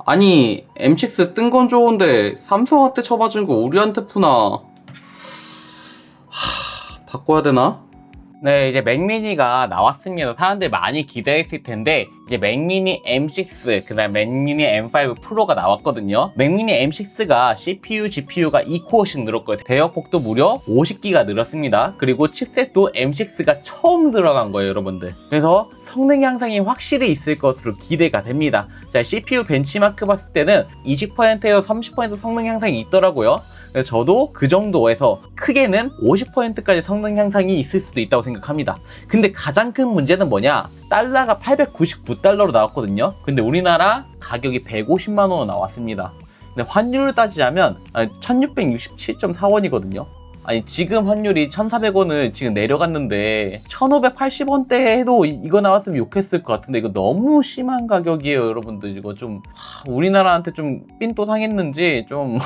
아니 M6 뜬 건 좋은데 삼성한테 쳐맞은 거 우리한테 푸나. 바꿔야 되나? 네, 이제 맥미니가 나왔습니다. 사람들 많이 기대했을 텐데 이제 맥미니 M6, 그다음 맥미니 M5 프로가 나왔거든요. 맥미니 M6가 CPU, GPU가 2코어씩 늘었고요. 대역폭도 무려 50기가 늘었습니다. 그리고 칩셋도 M6가 처음 들어간 거예요, 여러분들. 그래서 성능 향상이 확실히 있을 것으로 기대가 됩니다. 자, CPU 벤치마크 봤을 때는 20%에서 30% 성능 향상이 있더라고요. 그래서 저도 그 정도에서 크게는 50%까지 성능 향상이 있을 수도 있다고 생각합니다. 근데 가장 큰 문제는 뭐냐? 달러가 899달러로 나왔거든요. 근데 우리나라 가격이 150만원으로 나왔습니다. 근데 환율을 따지자면 1667.4원이거든요. 아니 지금 환율이 1400원을 지금 내려갔는데 1580원대 해도 이거 나왔으면 욕했을 것 같은데 이거 너무 심한 가격이에요, 여러분들. 이거 좀 우리나라한테 좀 삔또 상했는지 좀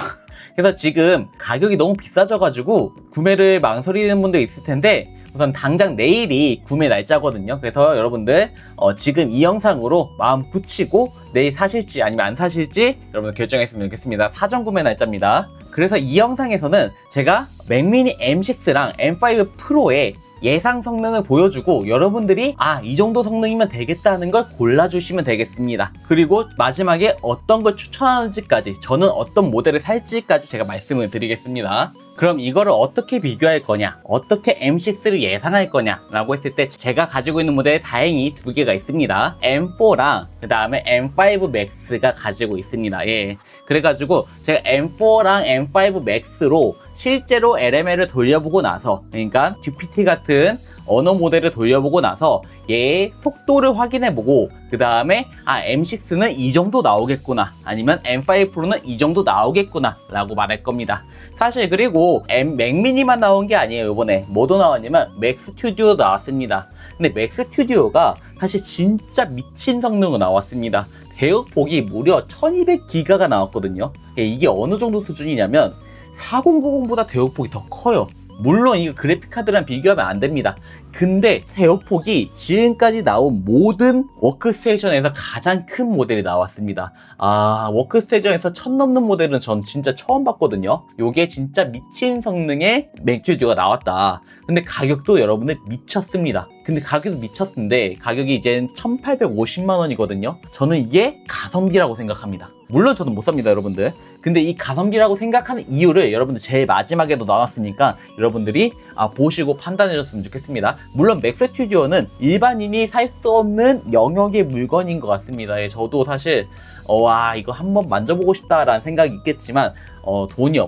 그래서 지금 가격이 너무 비싸져가지고 구매를 망설이는 분도 있을 텐데 우선 당장 내일이 구매 날짜거든요. 그래서 여러분들 지금 이 영상으로 마음 굳히고 내일 사실지 아니면 안 사실지 여러분들 결정했으면 좋겠습니다. 사전 구매 날짜입니다. 그래서 이 영상에서는 제가 맥미니 M6랑 M5 프로의 예상 성능을 보여주고 여러분들이 이 정도 성능이면 되겠다는 걸 골라주시면 되겠습니다. 그리고 마지막에 어떤 걸 추천하는지까지, 저는 어떤 모델을 살지까지 제가 말씀을 드리겠습니다. 그럼 이거를 어떻게 비교할 거냐, 어떻게 M6를 예상할 거냐 라고 했을 때 제가 가지고 있는 모델이 다행히 두 개가 있습니다. M4랑 그 다음에 M5 Max가 가지고 있습니다. 예. 그래가지고 제가 M4랑 M5 Max로 실제로 LML을 돌려보고 나서, 그러니까 GPT 같은 언어 모델을 돌려보고 나서 얘의 속도를 확인해보고 그 다음에 M6는 이 정도 나오겠구나, 아니면 M5 프로는 이 정도 나오겠구나 라고 말할 겁니다. 사실 그리고 맥미니만 나온 게 아니에요. 이번에 뭐도 나왔냐면 맥 스튜디오 나왔습니다. 근데 맥 스튜디오가 사실 진짜 미친 성능으로 나왔습니다. 대역폭이 무려 1200기가가 나왔거든요. 이게 어느 정도 수준이냐면 4090보다 대역폭이 더 커요. 물론 이거 그래픽카드랑 비교하면 안 됩니다. 근데 대역폭이 지금까지 나온 모든 워크스테이션에서 가장 큰 모델이 나왔습니다. 워크스테이션에서 1000 넘는 모델은 전 진짜 처음 봤거든요. 요게 진짜 미친 성능의 맥스튜디오가 나왔다. 근데 가격도 여러분들 미쳤습니다. 근데 가격도 미쳤는데 가격이 이제 1850만원이거든요. 저는 이게 가성비라고 생각합니다. 물론 저는 못 삽니다, 여러분들. 근데 이 가성비라고 생각하는 이유를 여러분들 제일 마지막에도 나왔으니까 여러분들이 보시고 판단해 줬으면 좋겠습니다. 물론 맥 스튜디오는 일반인이 살 수 없는 영역의 물건인 것 같습니다. 저도 사실 이거 한번 만져보고 싶다라는 생각이 있겠지만 돈이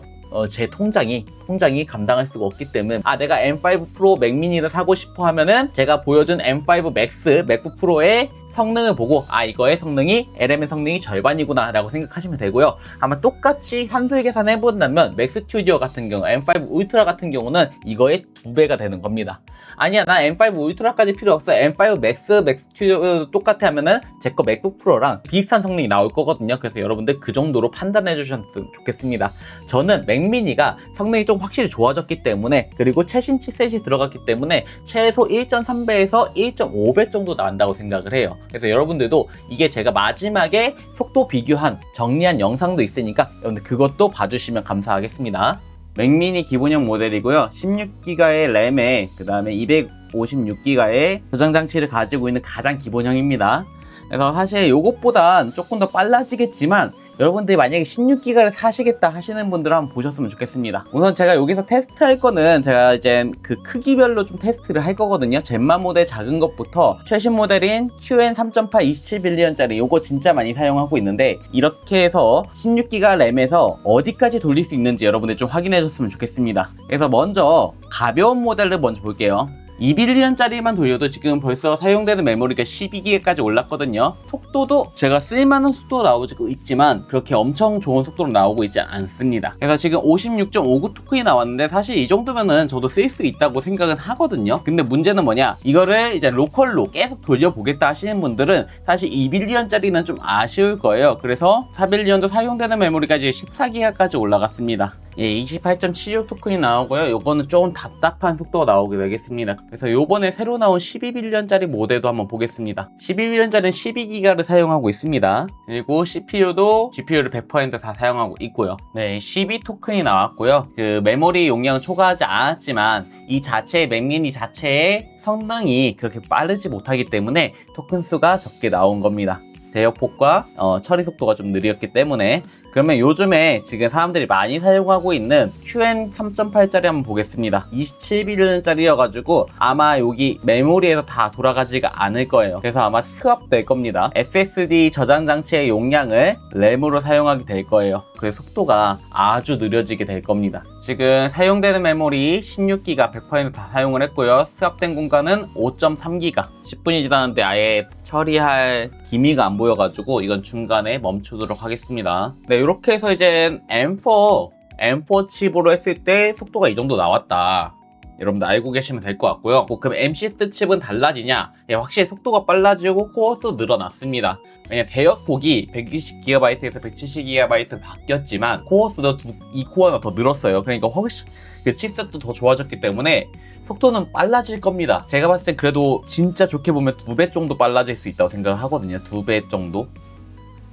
제 통장이 감당할 수가 없기 때문에 내가 M5 프로 맥미니를 사고 싶어 하면은 제가 보여준 M5 Max 맥북 프로의 성능을 보고 이거의 성능이 LM의 성능이 절반이구나 라고 생각하시면 되고요. 아마 똑같이 산술 계산 해본다면 맥 스튜디오 같은 경우, M5 울트라 같은 경우는 이거의 2배가 되는 겁니다. 아니야, 나 M5 울트라까지 필요 없어, M5 Max 맥 스튜디오 똑같아 하면은 제 거 맥북 프로랑 비슷한 성능이 나올 거거든요. 그래서 여러분들 그 정도로 판단해 주셨으면 좋겠습니다. 저는 맥미니가 성능이 좀 확실히 좋아졌기 때문에, 그리고 최신 칩셋이 들어갔기 때문에 최소 1.3배에서 1.5배 정도 나온다고 생각을 해요. 그래서 여러분들도 이게 제가 마지막에 속도 비교한 정리한 영상도 있으니까 여러분들 그것도 봐주시면 감사하겠습니다. 맥미니 기본형 모델이고요. 16기가의 램에 그 다음에 256기가의 저장 장치를 가지고 있는 가장 기본형입니다. 그래서 사실 이것보단 조금 더 빨라지겠지만 여러분들이 만약에 16기가를 사시겠다 하시는 분들은 한번 보셨으면 좋겠습니다. 우선 제가 여기서 테스트할 거는 제가 이제 그 크기별로 좀 테스트를 할 거거든요. 젠마 모델 작은 것부터 최신 모델인 QN3.8 27빌리언짜리 요거 진짜 많이 사용하고 있는데, 이렇게 해서 16기가 램에서 어디까지 돌릴 수 있는지 여러분들 좀 확인해 줬으면 좋겠습니다. 그래서 먼저 가벼운 모델을 먼저 볼게요. 2빌리언짜리만 돌려도 지금 벌써 사용되는 메모리가 12기가까지 올랐거든요. 속도도 제가 쓸만한 속도로 나오고 있지만 그렇게 엄청 좋은 속도로 나오고 있지 않습니다. 그래서 지금 56.59 토큰이 나왔는데 사실 이 정도면은 저도 쓸 수 있다고 생각은 하거든요. 근데 문제는 뭐냐, 이거를 이제 로컬로 계속 돌려보겠다 하시는 분들은 사실 2빌리언짜리는 좀 아쉬울 거예요. 그래서 4빌리언도 사용되는 메모리가 이제 14기가까지 올라갔습니다. 예, 28.76 토큰이 나오고요. 요거는 조금 답답한 속도가 나오게 되겠습니다. 그래서 요번에 새로 나온 12빌리언짜리 모델도 한번 보겠습니다. 12빌리언짜리는 12기가를 사용하고 있습니다. 그리고 CPU도 GPU를 100%다 사용하고 있고요. 네, 12 토큰이 나왔고요. 그 메모리 용량은 초과하지 않았지만 이 자체의 맥미니 자체의 성능이 그렇게 빠르지 못하기 때문에 토큰 수가 적게 나온 겁니다. 대역폭과 처리 속도가 좀 느렸기 때문에. 그러면 요즘에 지금 사람들이 많이 사용하고 있는 QN 3.8짜리 한번 보겠습니다. 27빌리언짜리여가지고 아마 여기 메모리에서 다 돌아가지가 않을 거예요. 그래서 아마 스왑 될 겁니다. SSD 저장 장치의 용량을 램으로 사용하게 될 거예요. 그래서 속도가 아주 느려지게 될 겁니다. 지금 사용되는 메모리 16기가 100%다 사용을 했고요. 스왑된 공간은 5.3기가. 10분이 지났는데 아예 처리할 기미가 안 보여가지고 이건 중간에 멈추도록 하겠습니다. 네, 이렇게 해서 이제 M4 칩으로 했을 때 속도가 이 정도 나왔다. 여러분들 알고 계시면 될 것 같고요. 그럼 M6 칩은 달라지냐? 예, 확실히 속도가 빨라지고 코어 수 늘어났습니다. 왜냐 대역폭이 120GB에서 170GB 바뀌었지만 코어 수도 2코어나 더 늘었어요. 그러니까 훨씬 그 칩셋도 더 좋아졌기 때문에 속도는 빨라질 겁니다. 제가 봤을 땐 그래도 진짜 좋게 보면 2배 정도 빨라질 수 있다고 생각을 하거든요. 2배 정도.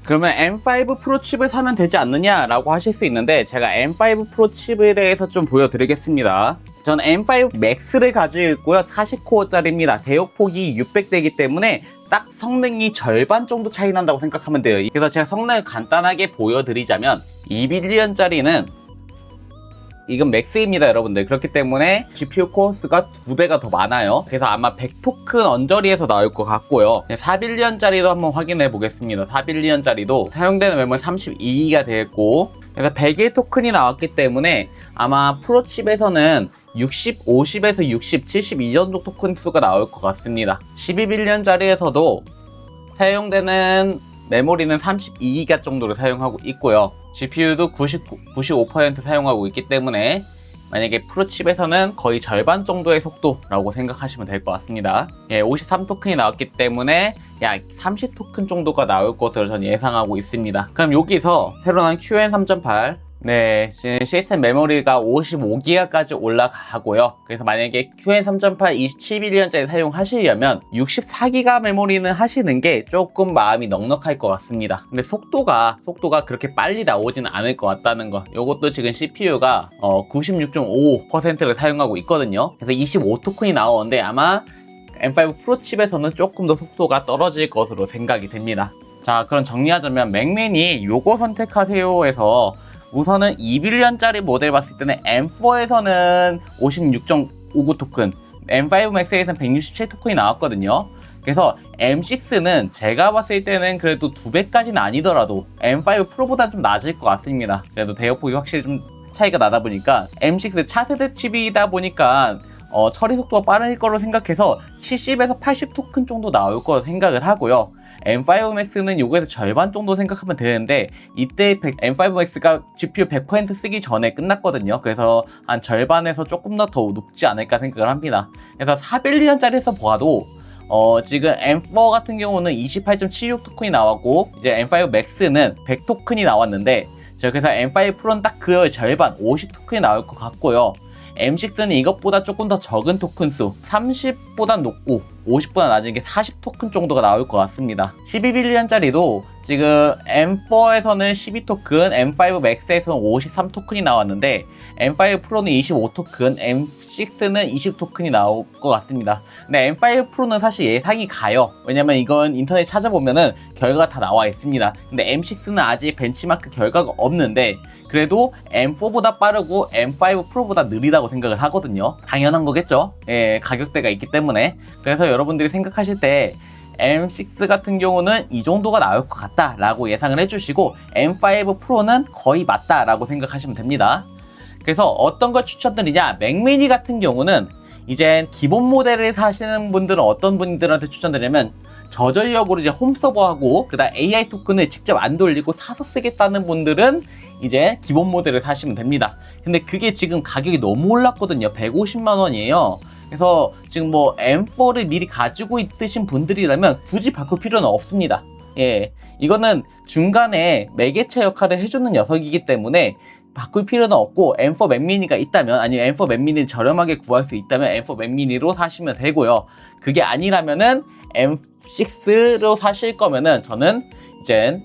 그러면 M5 프로 칩을 사면 되지 않느냐 라고 하실 수 있는데 제가 M5 프로 칩에 대해서 좀 보여드리겠습니다. 저는 M5 맥스를 가지고 있고요. 40코어짜리입니다. 대역폭이 600대이기 때문에 딱 성능이 절반 정도 차이 난다고 생각하면 돼요. 그래서 제가 성능을 간단하게 보여드리자면 2빌리언짜리는 이건 맥스입니다, 여러분들. 그렇기 때문에 GPU 코어 수가 2배가 더 많아요. 그래서 아마 100토큰 언저리에서 나올 것 같고요. 4빌리언짜리도 한번 확인해 보겠습니다. 4빌리언짜리도 사용되는 메모리 32기가 되겠고, 그래서 100의 토큰이 나왔기 때문에 아마 프로칩에서는 60, 50에서 60, 70 이 정도 토큰 수가 나올 것 같습니다. 12빌리언짜리에서도 사용되는 메모리는 32기가 정도를 사용하고 있고요. GPU도 95% 사용하고 있기 때문에 만약에 프로칩에서는 거의 절반 정도의 속도라고 생각하시면 될 것 같습니다. 예, 53토큰이 나왔기 때문에 약 30토큰 정도가 나올 것으로 전 예상하고 있습니다. 그럼 여기서 새로 나온 QN 3.8 네, 지금 시스템 메모리가 55기가까지 올라가고요. 그래서 만약에 QN 3.8 27빌리언짜리 사용하시려면 64기가 메모리는 하시는 게 조금 마음이 넉넉할 것 같습니다. 근데 속도가 그렇게 빨리 나오지는 않을 것 같다는 거. 요것도 지금 CPU가 96.5%를 사용하고 있거든요. 그래서 25토큰이 나오는데 아마 M5 프로 칩에서는 조금 더 속도가 떨어질 것으로 생각이 됩니다. 자, 그럼 정리하자면 맥미니 요거 선택하세요 해서 우선은 2빌리언짜리 모델 봤을 때는 M4에서는 56.59 토큰, M5 맥스에서는 167 토큰이 나왔거든요. 그래서 M6는 제가 봤을 때는 그래도 2배까지는 아니더라도 M5 프로보다 좀 낮을 것 같습니다. 그래도 대역폭이 확실히 좀 차이가 나다 보니까 M6 차세대 칩이다 보니까 처리 속도가 빠를 거로 생각해서 70에서 80 토큰 정도 나올 거로 생각을 하고요. M5 Max는 요거에서 절반 정도 생각하면 되는데 이때 M5 Max가 GPU 100% 쓰기 전에 끝났거든요. 그래서 한 절반에서 조금 더 높지 않을까 생각을 합니다. 그래서 4빌리언짜리에서 봐도 지금 M4 같은 경우는 28.76 토큰이 나왔고 이제 M5 Max는 100 토큰이 나왔는데 그래서 M5 Pro는 딱 그 절반 50 토큰이 나올 것 같고요. M6는 이것보다 조금 더 적은 토큰 수 30보다 높고 50보다 낮은 게 40 토큰 정도가 나올 것 같습니다. 12빌리언짜리도 지금 M4에서는 12 토큰, M5 Max에서는 53 토큰이 나왔는데 M5 Pro는 25 토큰, M6는 20 토큰이 나올 것 같습니다. 근데 M5 Pro는 사실 예상이 가요. 왜냐면 이건 인터넷 찾아보면은 결과가 다 나와 있습니다. 근데 M6는 아직 벤치마크 결과가 없는데 그래도 M4보다 빠르고 M5 프로보다 느리다고 생각을 하거든요. 당연한 거겠죠. 예, 가격대가 있기 때문에. 그래서 여러분들이 생각하실 때 M6 같은 경우는 이 정도가 나올 것 같다 라고 예상을 해주시고 M5 프로는 거의 맞다 라고 생각하시면 됩니다. 그래서 어떤 걸 추천드리냐, 맥미니 같은 경우는 이제 기본 모델을 사시는 분들은 어떤 분들한테 추천드리냐면 저전력으로 이제 홈 서버하고 그다음 AI 토큰을 직접 안 돌리고 사서 쓰겠다는 분들은 이제 기본 모델을 사시면 됩니다. 근데 그게 지금 가격이 너무 올랐거든요. 150만 원이에요. 그래서 지금 뭐 M4를 미리 가지고 있으신 분들이라면 굳이 바꿀 필요는 없습니다. 예, 이거는 중간에 매개체 역할을 해주는 녀석이기 때문에 바꿀 필요는 없고 M4 맥미니가 있다면, 아니면 M4 맥미니를 저렴하게 구할 수 있다면 M4 맥미니로 사시면 되고요. 그게 아니라면은 M6로 사실 거면은 저는 이제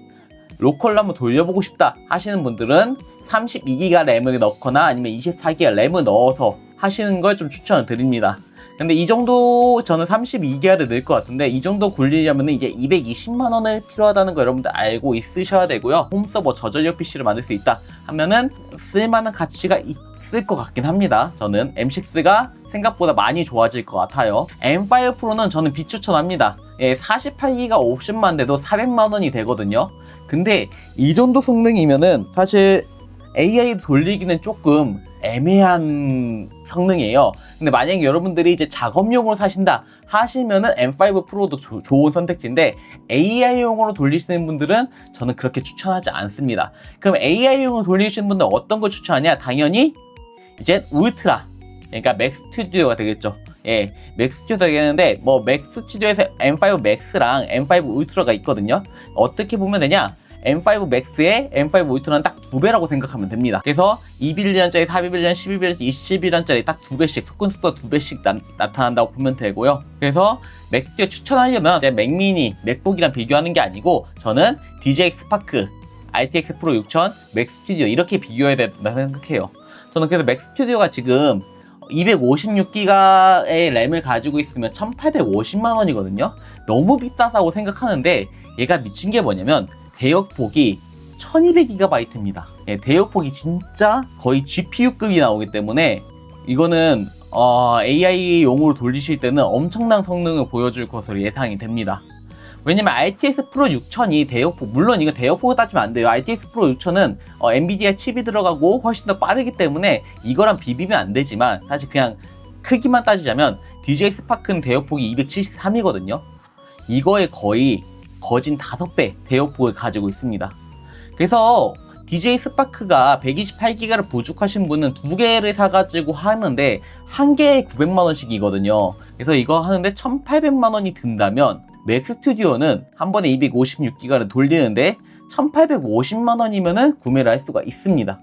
로컬로 한번 돌려보고 싶다 하시는 분들은 32기가 램을 넣거나 아니면 24기가 램을 넣어서 하시는 걸 좀 추천을 드립니다. 근데 이 정도 저는 32기가를 넣을 것 같은데, 이 정도 굴리려면 이제 220만원을 필요하다는 거 여러분들 알고 있으셔야 되고요. 홈서버 저전력 PC를 만들 수 있다 하면은 쓸만한 가치가 있을 것 같긴 합니다. 저는 M6가 생각보다 많이 좋아질 것 같아요. M5 프로는 저는 비추천합니다. 48기가 옵션만 돼도 400만원이 되거든요. 근데 이 정도 성능이면은 사실 AI 돌리기는 조금 애매한 성능이에요. 근데 만약에 여러분들이 이제 작업용으로 사신다 하시면은 M5 프로도 좋은 선택지인데, AI용으로 돌리시는 분들은 저는 그렇게 추천하지 않습니다. 그럼 AI용으로 돌리시는 분들은 어떤 걸 추천하냐? 당연히 이제 울트라, 그러니까 맥 스튜디오가 되겠죠. 예, 맥 스튜디오가 되겠는데, 뭐 맥 스튜디오에서 M5 맥스랑 M5 울트라가 있거든요. 어떻게 보면 되냐? M5 맥스에 M5 울트라는 딱 2배라고 생각하면 됩니다. 그래서 2빌리언짜리, 4빌리언, 12빌리언, 27빌리언짜리 딱 2배씩, 속근 속도가 2배씩 나타난다고 보면 되고요. 그래서 맥 스튜디오 추천하려면 이제 맥미니, 맥북이랑 비교하는 게 아니고, 저는 DJI 스파크, RTX 프로 6000, 맥 스튜디오 이렇게 비교해야 된다고 생각해요. 저는 그래서 맥 스튜디오가 지금 256기가의 램을 가지고 있으면 1850만원이거든요. 너무 비싸다고 생각하는데, 얘가 미친 게 뭐냐면 대역폭이 1200GB입니다. 예, 대역폭이 진짜 거의 GPU급이 나오기 때문에 이거는 AI용으로 돌리실 때는 엄청난 성능을 보여줄 것으로 예상이 됩니다. 왜냐면 RTX 프로 6000이 대역폭, 물론 이거 대역폭을 따지면 안 돼요. RTX 프로 6000은 엔비디아 칩이 들어가고 훨씬 더 빠르기 때문에 이거랑 비비면 안 되지만, 사실 그냥 크기만 따지자면 DJI 스파크는 대역폭이 273이거든요. 이거에 거의 거진 5배 대역폭을 가지고 있습니다. 그래서 DJI 스파크가 128기가를 부족하신 분은 2개를 사가지고 하는데, 한 개에 900만원씩이거든요. 그래서 이거 하는데 1800만원이 든다면, 맥 스튜디오는 한 번에 256기가를 돌리는데 1850만원이면은 구매를 할 수가 있습니다.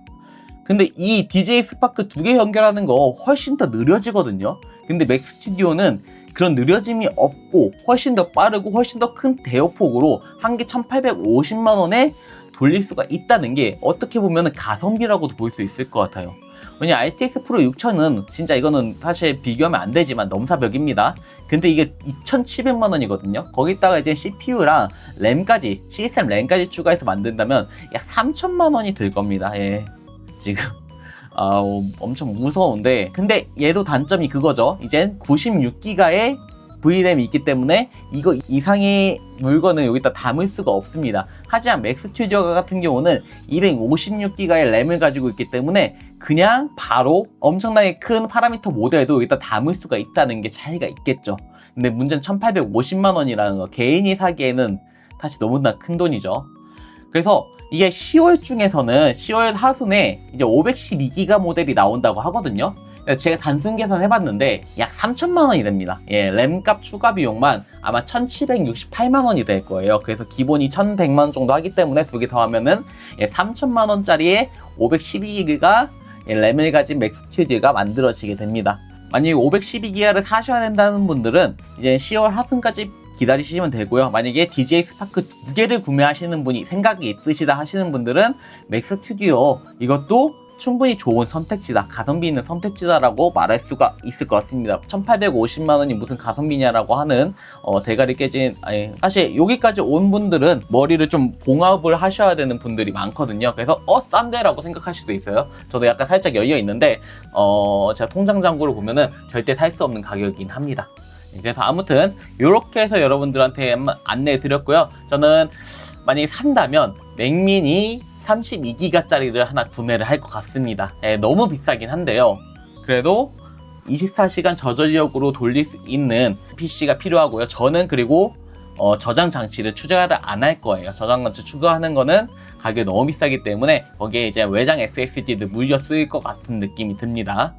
근데 이 DJI 스파크 2개 연결하는 거 훨씬 더 느려지거든요. 근데 맥 스튜디오는 그런 느려짐이 없고 훨씬 더 빠르고 훨씬 더 큰 대역폭으로 한 개 1850만원에 돌릴 수가 있다는 게 어떻게 보면 가성비라고도 볼 수 있을 것 같아요. 왜냐, RTX 프로 6000은 진짜 이거는 사실 비교하면 안 되지만 넘사벽입니다. 근데 이게 2700만원이거든요. 거기다가 이제 CPU랑 램까지, 시스템 램까지 추가해서 만든다면 약 3000만원이 들 겁니다. 예, 지금 엄청 무서운데, 근데 얘도 단점이 그거죠. 이젠 96기가의 VRAM이 있기 때문에 이거 이상의 물건을 여기다 담을 수가 없습니다. 하지만 맥 스튜디오 같은 경우는 256기가의 램을 가지고 있기 때문에 그냥 바로 엄청나게 큰 파라미터 모델도 여기다 담을 수가 있다는 게 차이가 있겠죠. 근데 문제는 1850만원이라는 거, 개인이 사기에는 사실 너무나 큰 돈이죠. 그래서 이게 10월 중에서는 10월 하순에 이제 512기가 모델이 나온다고 하거든요. 제가 단순 계산 해봤는데 약 3천만원이 됩니다. 예, 램값 추가 비용만 아마 1768만원이 될 거예요. 그래서 기본이 1100만원 정도 하기 때문에 2개 더 하면은 3000만원짜리의 512기가 램을 가진 맥 스튜디오가 만들어지게 됩니다. 만약에 512기가를 사셔야 된다는 분들은 이제 10월 하순까지 기다리시면 되고요. 만약에 DJI 스파크 2개를 구매하시는 분이 생각이 있으시다 하시는 분들은 맥 스튜디오 이것도 충분히 좋은 선택지다, 가성비 있는 선택지다라고 말할 수가 있을 것 같습니다. 1850만원이 무슨 가성비냐라고 하는 대가리 깨진, 사실 여기까지 온 분들은 머리를 좀 봉합을 하셔야 되는 분들이 많거든요. 그래서 싼데? 라고 생각할 수도 있어요. 저도 약간 살짝 여유가 있는데 제가 통장 잔고를 보면은 절대 살 수 없는 가격이긴 합니다. 그래서 아무튼 이렇게 해서 여러분들한테 안내해 드렸고요. 저는 만약에 산다면 맥미니 32기가짜리를 하나 구매를 할 것 같습니다. 너무 비싸긴 한데요. 그래도 24시간 저전력으로 돌릴 수 있는 PC가 필요하고요. 저는 그리고 저장 장치를 추가를 안 할 거예요. 저장 장치 추가하는 거는 가격이 너무 비싸기 때문에 거기에 이제 외장 SSD도 물려 쓰일 것 같은 느낌이 듭니다.